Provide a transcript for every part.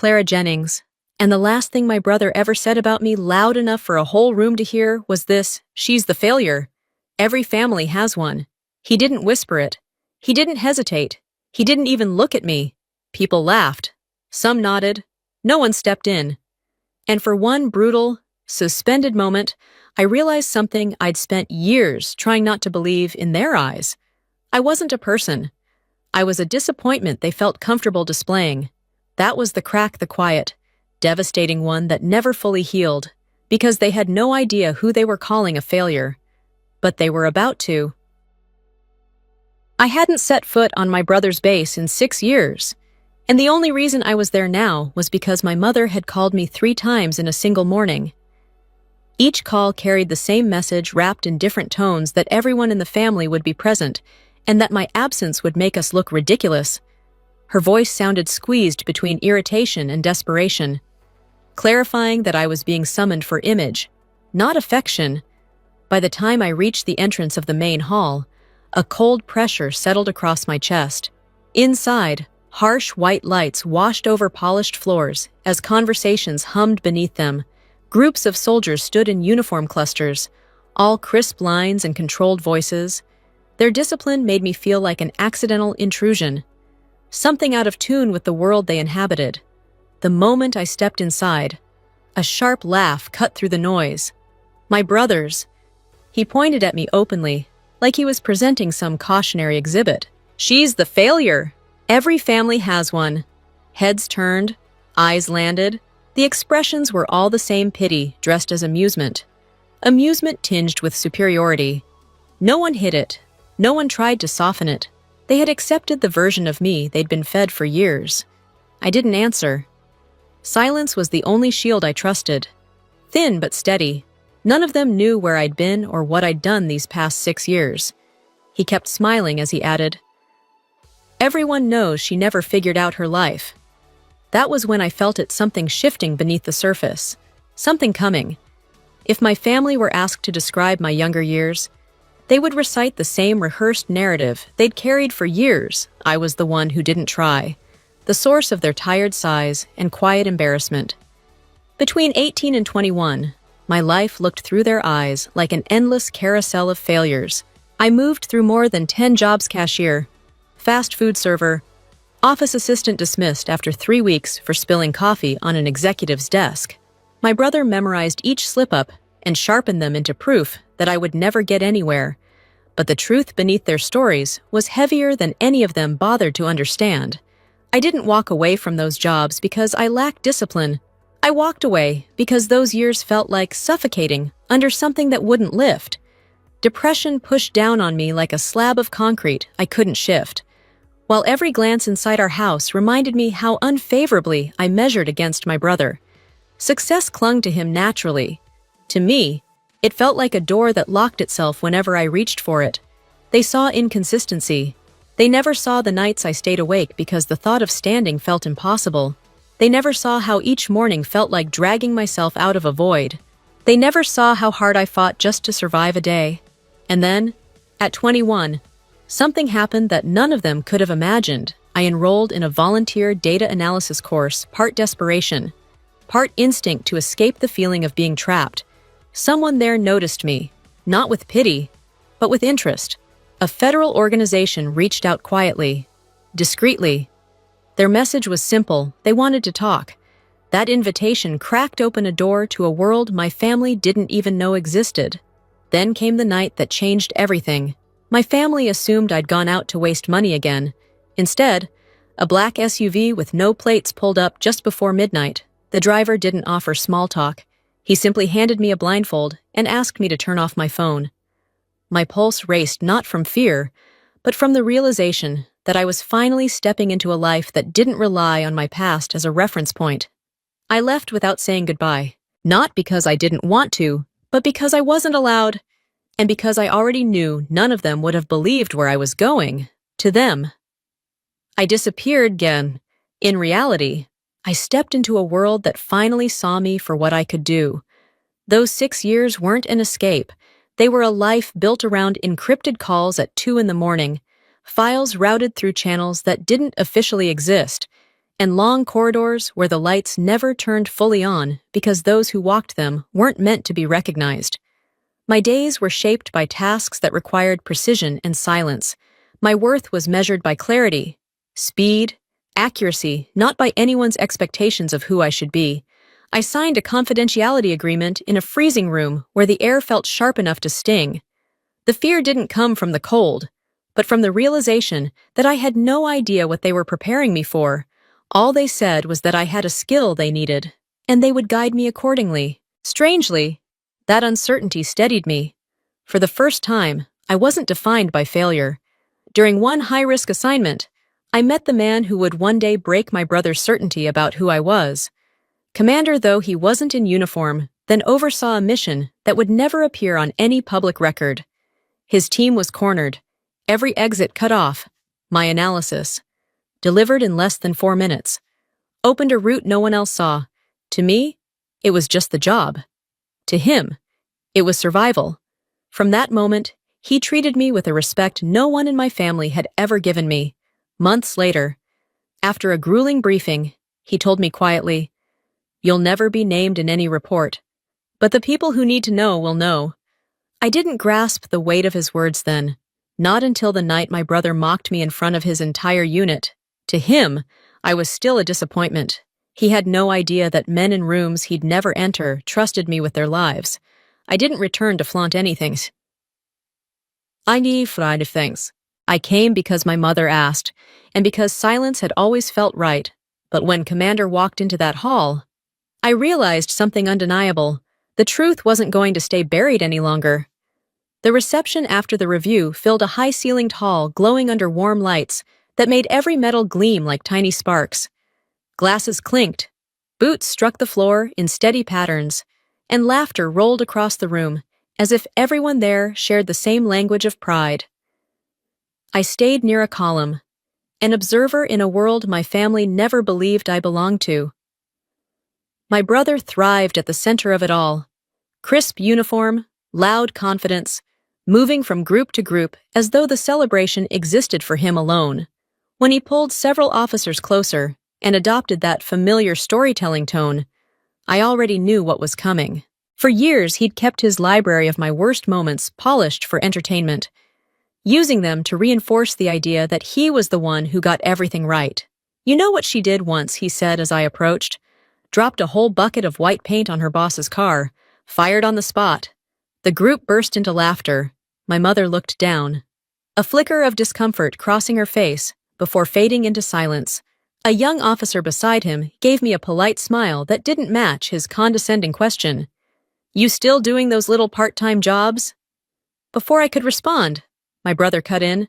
Clara Jennings, and the last thing my brother ever said about me loud enough for a whole room to hear was this: "She's the failure. Every family has one." He didn't whisper it. He didn't hesitate. He didn't even look at me. People laughed. Some nodded. No one stepped in. And for one brutal, suspended moment, I realized something I'd spent years trying not to believe in their eyes. I wasn't a person. I was a disappointment they felt comfortable displaying. That was the crack, the quiet, devastating one that never fully healed, because they had no idea who they were calling a failure. But they were about to. I hadn't set foot on my brother's base in 6 years, and the only reason I was there now was because my mother had called me 3 times in a single morning. Each call carried the same message wrapped in different tones: that everyone in the family would be present, and that my absence would make us look ridiculous. Her voice sounded squeezed between irritation and desperation, clarifying that I was being summoned for image, not affection. By the time I reached the entrance of the main hall, a cold pressure settled across my chest. Inside, harsh white lights washed over polished floors as conversations hummed beneath them. Groups of soldiers stood in uniform clusters, all crisp lines and controlled voices. Their discipline made me feel like an accidental intrusion, something out of tune with the world they inhabited. The moment I stepped inside, a sharp laugh cut through the noise. My brother's. He pointed at me openly, like he was presenting some cautionary exhibit. "She's the failure. Every family has one." Heads turned, eyes landed. The expressions were all the same: pity dressed as amusement. Amusement tinged with superiority. No one hid it. No one tried to soften it. They had accepted the version of me they'd been fed for years. I didn't answer. Silence was the only shield I trusted. Thin but steady. None of them knew where I'd been or what I'd done these past 6 years. He kept smiling as he added, "Everyone knows she never figured out her life." That was when I felt something shifting beneath the surface. Something coming. If my family were asked to describe my younger years, they would recite the same rehearsed narrative they'd carried for years. I was the one who didn't try, the source of their tired sighs and quiet embarrassment. Between 18 and 21, my life looked through their eyes like an endless carousel of failures. I moved through more than 10 jobs: cashier, fast food server, office assistant dismissed after 3 weeks for spilling coffee on an executive's desk. My brother memorized each slip-up and sharpened them into proof that I would never get anywhere. But the truth beneath their stories was heavier than any of them bothered to understand. I didn't walk away from those jobs because I lacked discipline. I walked away because those years felt like suffocating under something that wouldn't lift. Depression pushed down on me like a slab of concrete I couldn't shift, while every glance inside our house reminded me how unfavorably I measured against my brother. Success clung to him naturally. To me, it felt like a door that locked itself whenever I reached for it. They saw inconsistency. They never saw the nights I stayed awake because the thought of standing felt impossible. They never saw how each morning felt like dragging myself out of a void. They never saw how hard I fought just to survive a day. And then, at 21, something happened that none of them could have imagined. I enrolled in a volunteer data analysis course, part desperation, part instinct to escape the feeling of being trapped. Someone there noticed me, not with pity, but with interest. A federal organization reached out quietly, discreetly. Their message was simple: they wanted to talk. That invitation cracked open a door to a world my family didn't even know existed. Then came the night that changed everything. My family assumed I'd gone out to waste money again. Instead, a black SUV with no plates pulled up just before midnight. The driver didn't offer small talk. He simply handed me a blindfold and asked me to turn off my phone. My pulse raced not from fear, but from the realization that I was finally stepping into a life that didn't rely on my past as a reference point. I left without saying goodbye, not because I didn't want to, but because I wasn't allowed. And because I already knew none of them would have believed where I was going, to them. I disappeared again. In reality, I stepped into a world that finally saw me for what I could do. Those 6 years weren't an escape. They were a life built around encrypted calls at 2 in the morning, files routed through channels that didn't officially exist, and long corridors where the lights never turned fully on because those who walked them weren't meant to be recognized. My days were shaped by tasks that required precision and silence. My worth was measured by clarity, speed, accuracy, not by anyone's expectations of who I should be. I signed a confidentiality agreement in a freezing room where the air felt sharp enough to sting. The fear didn't come from the cold, but from the realization that I had no idea what they were preparing me for. All they said was that I had a skill they needed, and they would guide me accordingly. Strangely, that uncertainty steadied me. For the first time, I wasn't defined by failure. During one high-risk assignment, I met the man who would one day break my brother's certainty about who I was. Commander, though he wasn't in uniform, then oversaw a mission that would never appear on any public record. His team was cornered, every exit cut off. My analysis, delivered in less than 4 minutes, opened a route no one else saw. To me, it was just the job. To him, it was survival. From that moment, he treated me with a respect no one in my family had ever given me. Months later, after a grueling briefing, he told me quietly, "You'll never be named in any report, but the people who need to know will know." I didn't grasp the weight of his words then, not until the night my brother mocked me in front of his entire unit. To him, I was still a disappointment. He had no idea that men in rooms he'd never enter trusted me with their lives. I didn't return to flaunt anything. I need fried things. I came because my mother asked, and because silence had always felt right. But when Commander walked into that hall, I realized something undeniable. The truth wasn't going to stay buried any longer. The reception after the review filled a high-ceilinged hall glowing under warm lights that made every metal gleam like tiny sparks. Glasses clinked, boots struck the floor in steady patterns, and laughter rolled across the room as if everyone there shared the same language of pride. I stayed near a column, an observer in a world my family never believed I belonged to. My brother thrived at the center of it all. Crisp uniform, loud confidence, moving from group to group as though the celebration existed for him alone. When he pulled several officers closer and adopted that familiar storytelling tone, I already knew what was coming. For years, he'd kept his library of my worst moments polished for entertainment, using them to reinforce the idea that he was the one who got everything right. "You know what she did once," he said as I approached. "Dropped a whole bucket of white paint on her boss's car, fired on the spot." The group burst into laughter. My mother looked down, a flicker of discomfort crossing her face before fading into silence. A young officer beside him gave me a polite smile that didn't match his condescending question. "You still doing those little part-time jobs?" Before I could respond, my brother cut in.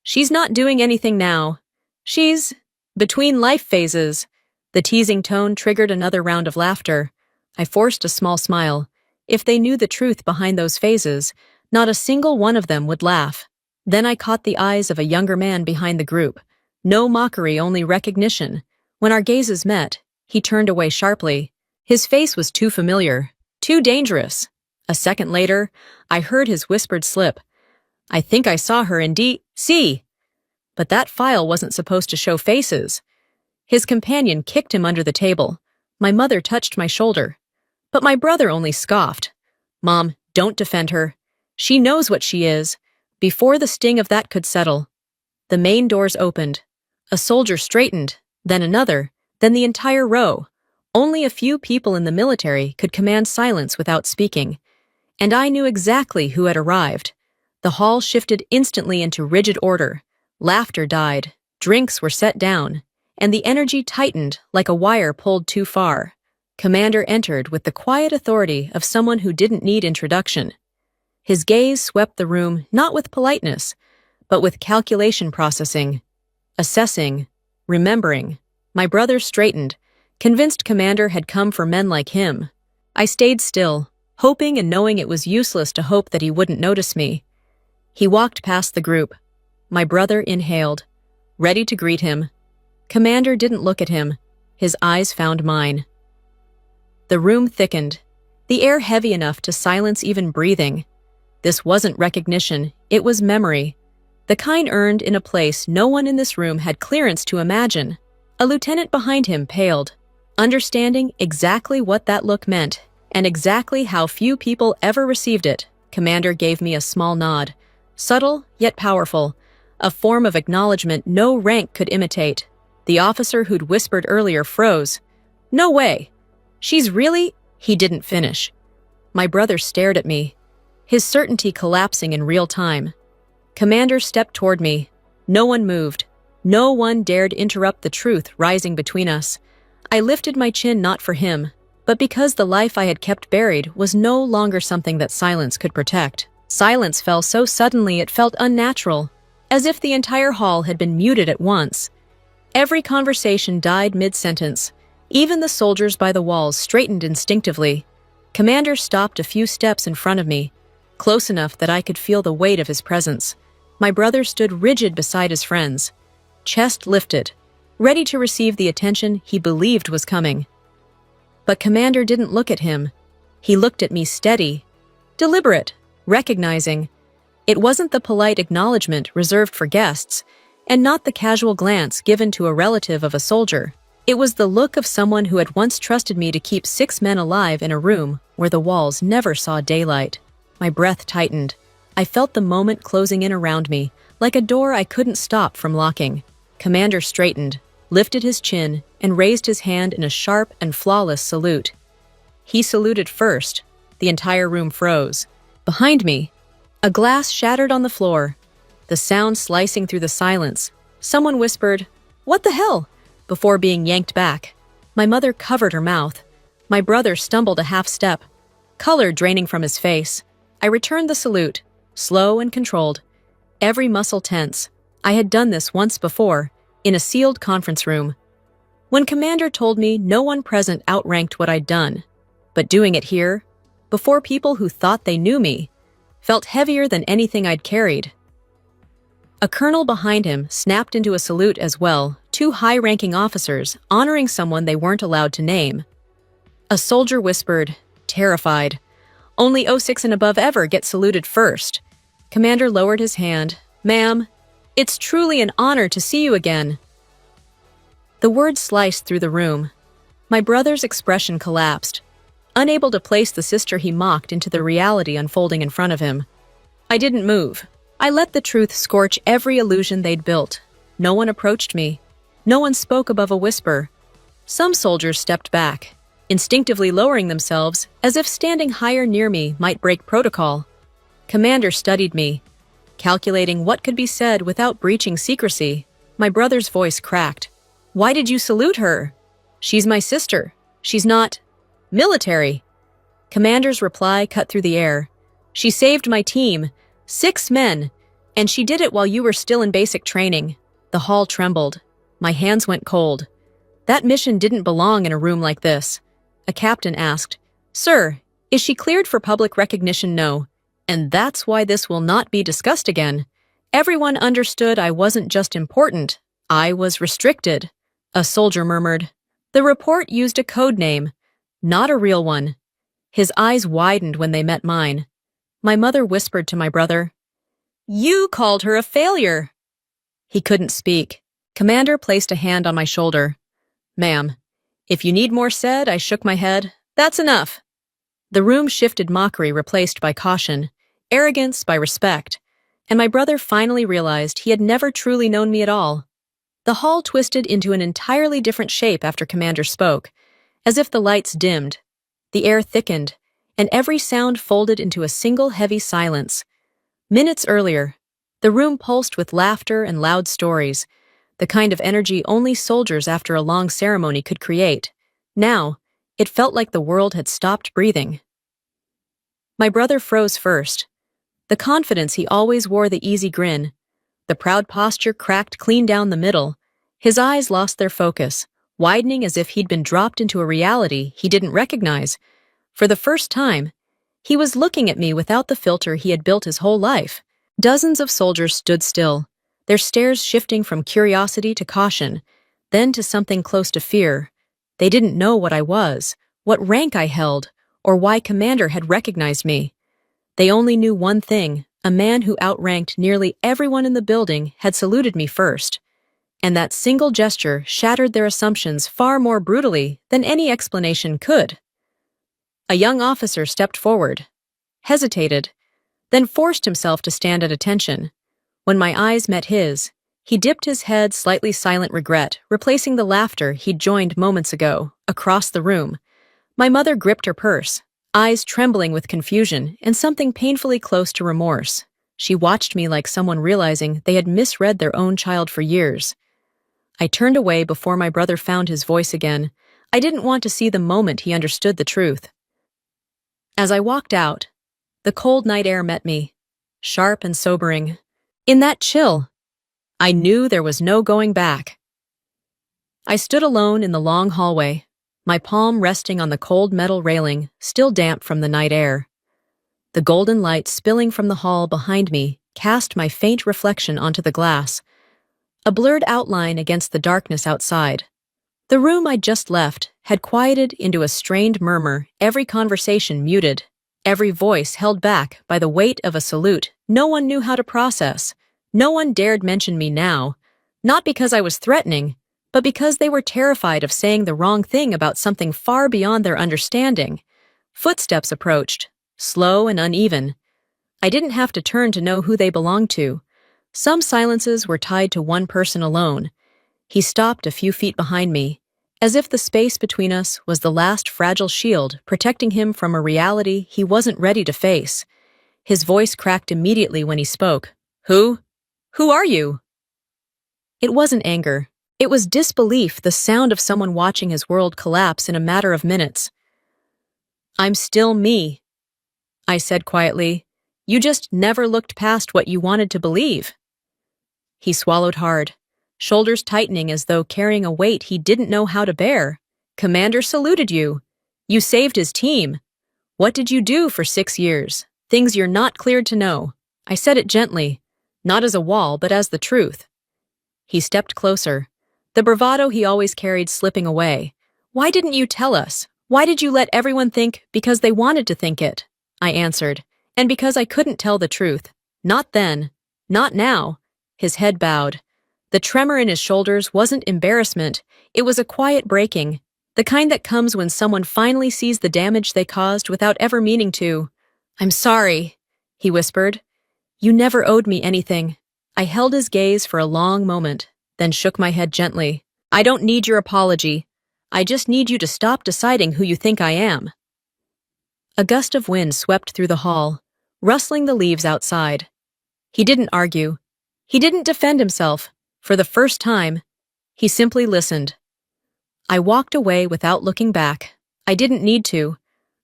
"She's not doing anything now. She's between life phases." The teasing tone triggered another round of laughter. I forced a small smile. If they knew the truth behind those phases, not a single one of them would laugh. Then I caught the eyes of a younger man behind the group. No mockery, only recognition. When our gazes met, he turned away sharply. His face was too familiar, too dangerous. A second later, I heard his whispered slip. "I think I saw her in D.C." But that file wasn't supposed to show faces. His companion kicked him under the table. My mother touched my shoulder. But my brother only scoffed. "Mom, don't defend her. She knows what she is." Before the sting of that could settle, the main doors opened. A soldier straightened, then another, then the entire row. Only a few people in the military could command silence without speaking. And I knew exactly who had arrived. The hall shifted instantly into rigid order. Laughter died, drinks were set down, and the energy tightened like a wire pulled too far. Commander entered with the quiet authority of someone who didn't need introduction. His gaze swept the room not with politeness, but with calculation processing, assessing, remembering. My brother straightened, convinced Commander had come for men like him. I stayed still, hoping and knowing it was useless to hope that he wouldn't notice me. He walked past the group. My brother inhaled, ready to greet him. Commander didn't look at him. His eyes found mine. The room thickened, the air heavy enough to silence even breathing. This wasn't recognition, it was memory. The kind earned in a place no one in this room had clearance to imagine. A lieutenant behind him paled, understanding exactly what that look meant and exactly how few people ever received it. Commander gave me a small nod, subtle yet powerful, a form of acknowledgement no rank could imitate. The officer who'd whispered earlier froze. "No way! She's really—" He didn't finish. My brother stared at me, his certainty collapsing in real time. Commander stepped toward me. No one moved. No one dared interrupt the truth rising between us. I lifted my chin not for him, but because the life I had kept buried was no longer something that silence could protect. Silence fell so suddenly it felt unnatural, as if the entire hall had been muted at once. Every conversation died mid-sentence. Even the soldiers by the walls straightened instinctively. Commander stopped a few steps in front of me, close enough that I could feel the weight of his presence. My brother stood rigid beside his friends, chest lifted, ready to receive the attention he believed was coming. But Commander didn't look at him. He looked at me steady, deliberate, recognizing. It wasn't the polite acknowledgement reserved for guests, and not the casual glance given to a relative of a soldier. It was the look of someone who had once trusted me to keep 6 men alive in a room where the walls never saw daylight. My breath tightened. I felt the moment closing in around me, like a door I couldn't stop from locking. Commander straightened, lifted his chin, and raised his hand in a sharp and flawless salute. He saluted first. The entire room froze. Behind me, a glass shattered on the floor, the sound slicing through the silence. Someone whispered, "What the hell?" before being yanked back. My mother covered her mouth. My brother stumbled a half step, color draining from his face. I returned the salute, slow and controlled, every muscle tense. I had done this once before, in a sealed conference room. When Commander told me no one present outranked what I'd done, but doing it here, before people who thought they knew me, felt heavier than anything I'd carried. A colonel behind him snapped into a salute as well, 2 high-ranking officers honoring someone they weren't allowed to name. A soldier whispered, terrified, "Only 06 and above ever get saluted first." Commander lowered his hand. "Ma'am, it's truly an honor to see you again." The words sliced through the room. My brother's expression collapsed, unable to place the sister he mocked into the reality unfolding in front of him. I didn't move. I let the truth scorch every illusion they'd built. No one approached me. No one spoke above a whisper. Some soldiers stepped back, instinctively lowering themselves as if standing higher near me might break protocol. Commander studied me, calculating what could be said without breaching secrecy. My brother's voice cracked. "Why did you salute her? She's my sister. She's not military." Commander's reply cut through the air. "She saved my team, 6 men, and she did it while you were still in basic training." The hall trembled. My hands went cold. That mission didn't belong in a room like this. A captain asked, "Sir, is she cleared for public recognition?" "No. And that's why this will not be discussed again." Everyone understood I wasn't just important, I was restricted. A soldier murmured. The report used a code name, not a real one. His eyes widened when they met mine. My mother whispered to my brother, "You called her a failure." He couldn't speak. Commander placed a hand on my shoulder. "Ma'am, if you need more said," I shook my head. "That's enough." The room shifted, mockery replaced by caution, arrogance by respect, and my brother finally realized he had never truly known me at all. The hall twisted into an entirely different shape after Commander spoke, as if the lights dimmed. The air thickened, and every sound folded into a single heavy silence. Minutes earlier, the room pulsed with laughter and loud stories, the kind of energy only soldiers after a long ceremony could create. Now, it felt like the world had stopped breathing. My brother froze first. The confidence he always wore, the easy grin, the proud posture cracked clean down the middle. His eyes lost their focus, widening as if he'd been dropped into a reality he didn't recognize. For the first time, he was looking at me without the filter he had built his whole life. Dozens of soldiers stood still, their stares shifting from curiosity to caution, then to something close to fear. They didn't know what I was, what rank I held, or why Commander had recognized me. They only knew one thing: a man who outranked nearly everyone in the building had saluted me first. And that single gesture shattered their assumptions far more brutally than any explanation could. A young officer stepped forward, hesitated, then forced himself to stand at attention. When my eyes met his, he dipped his head, slightly silent regret, replacing the laughter he'd joined moments ago, across the room. My mother gripped her purse, eyes trembling with confusion and something painfully close to remorse. She watched me like someone realizing they had misread their own child for years. I turned away before my brother found his voice again. I didn't want to see the moment he understood the truth. As I walked out, the cold night air met me, sharp and sobering. In that chill, I knew there was no going back. I stood alone in the long hallway, my palm resting on the cold metal railing, still damp from the night air. The golden light spilling from the hall behind me cast my faint reflection onto the glass, a blurred outline against the darkness outside. The room I'd just left had quieted into a strained murmur, every conversation muted, every voice held back by the weight of a salute no one knew how to process. No one dared mention me now, not because I was threatening, but because they were terrified of saying the wrong thing about something far beyond their understanding. Footsteps approached, slow and uneven. I didn't have to turn to know who they belonged to. Some silences were tied to one person alone. He stopped a few feet behind me, as if the space between us was the last fragile shield protecting him from a reality he wasn't ready to face. His voice cracked immediately when he spoke. Who? Who are you? It wasn't anger. It was disbelief, the sound of someone watching his world collapse in a matter of minutes. I'm still me, I said quietly. You just never looked past what you wanted to believe. He swallowed hard, shoulders tightening as though carrying a weight he didn't know how to bear. Commander saluted you. You saved his team. What did you do for 6 years? Things you're not cleared to know. I said it gently, not as a wall, but as the truth. He stepped closer, the bravado he always carried slipping away. Why didn't you tell us? Why did you let everyone think because they wanted to think it? I answered, and because I couldn't tell the truth. Not then. Not now. His head bowed. The tremor in his shoulders wasn't embarrassment, it was a quiet breaking, the kind that comes when someone finally sees the damage they caused without ever meaning to. I'm sorry, he whispered. You never owed me anything. I held his gaze for a long moment, then shook my head gently. I don't need your apology. I just need you to stop deciding who you think I am. A gust of wind swept through the hall, rustling the leaves outside. He didn't argue. He didn't defend himself. For the first time, he simply listened. I walked away without looking back. I didn't need to.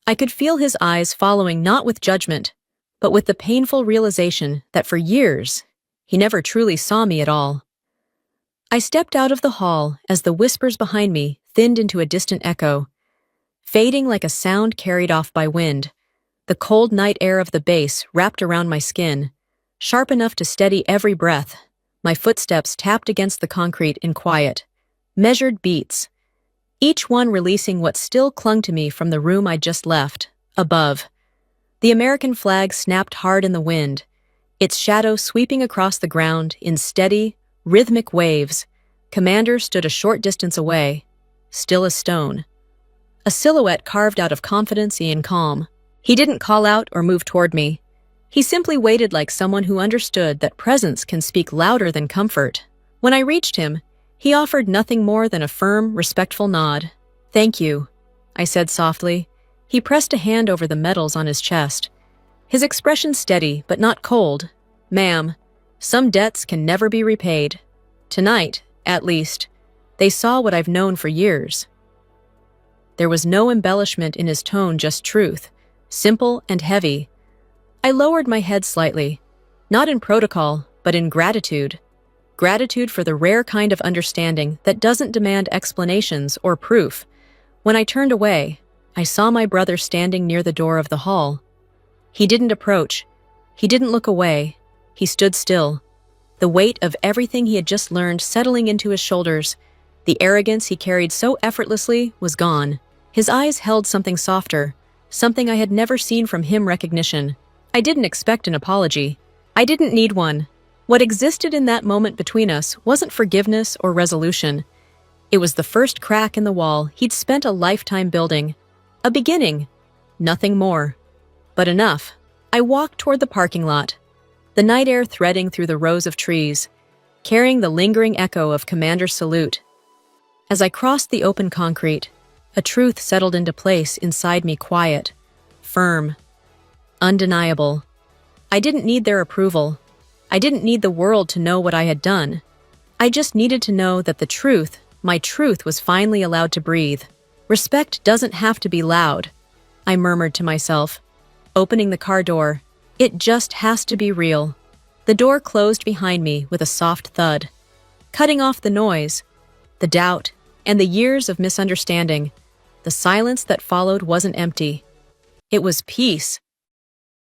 I could feel his eyes following not with judgment, but with the painful realization that for years, he never truly saw me at all. I stepped out of the hall as the whispers behind me thinned into a distant echo, fading like a sound carried off by wind. The cold night air of the base wrapped around my skin, sharp enough to steady every breath. My footsteps tapped against the concrete in quiet, measured beats, each one releasing what still clung to me from the room I'd just left. Above, the American flag snapped hard in the wind, its shadow sweeping across the ground in steady, rhythmic waves. Commander stood a short distance away, still as stone, a silhouette carved out of confidence and calm. He didn't call out or move toward me. He simply waited like someone who understood that presence can speak louder than comfort. When I reached him, he offered nothing more than a firm, respectful nod. Thank you, I said softly. He pressed a hand over the medals on his chest, his expression steady but not cold. Ma'am, some debts can never be repaid. Tonight, at least, they saw what I've known for years. There was no embellishment in his tone, just truth, simple and heavy. I lowered my head slightly, not in protocol, but in gratitude. Gratitude for the rare kind of understanding that doesn't demand explanations or proof. When I turned away, I saw my brother standing near the door of the hall. He didn't approach. He didn't look away. He stood still, the weight of everything he had just learned settling into his shoulders. The arrogance he carried so effortlessly was gone. His eyes held something softer, something I had never seen from him: recognition. I didn't expect an apology. I didn't need one. What existed in that moment between us wasn't forgiveness or resolution. It was the first crack in the wall he'd spent a lifetime building. A beginning. Nothing more. But enough. I walked toward the parking lot, the night air threading through the rows of trees, carrying the lingering echo of Commander's salute. As I crossed the open concrete, a truth settled into place inside me, quiet, firm, undeniable. I didn't need their approval. I didn't need the world to know what I had done. I just needed to know that the truth, my truth, was finally allowed to breathe. Respect doesn't have to be loud, I murmured to myself, opening the car door. It just has to be real. The door closed behind me with a soft thud, cutting off the noise, the doubt, and the years of misunderstanding. The silence that followed wasn't empty. It was peace,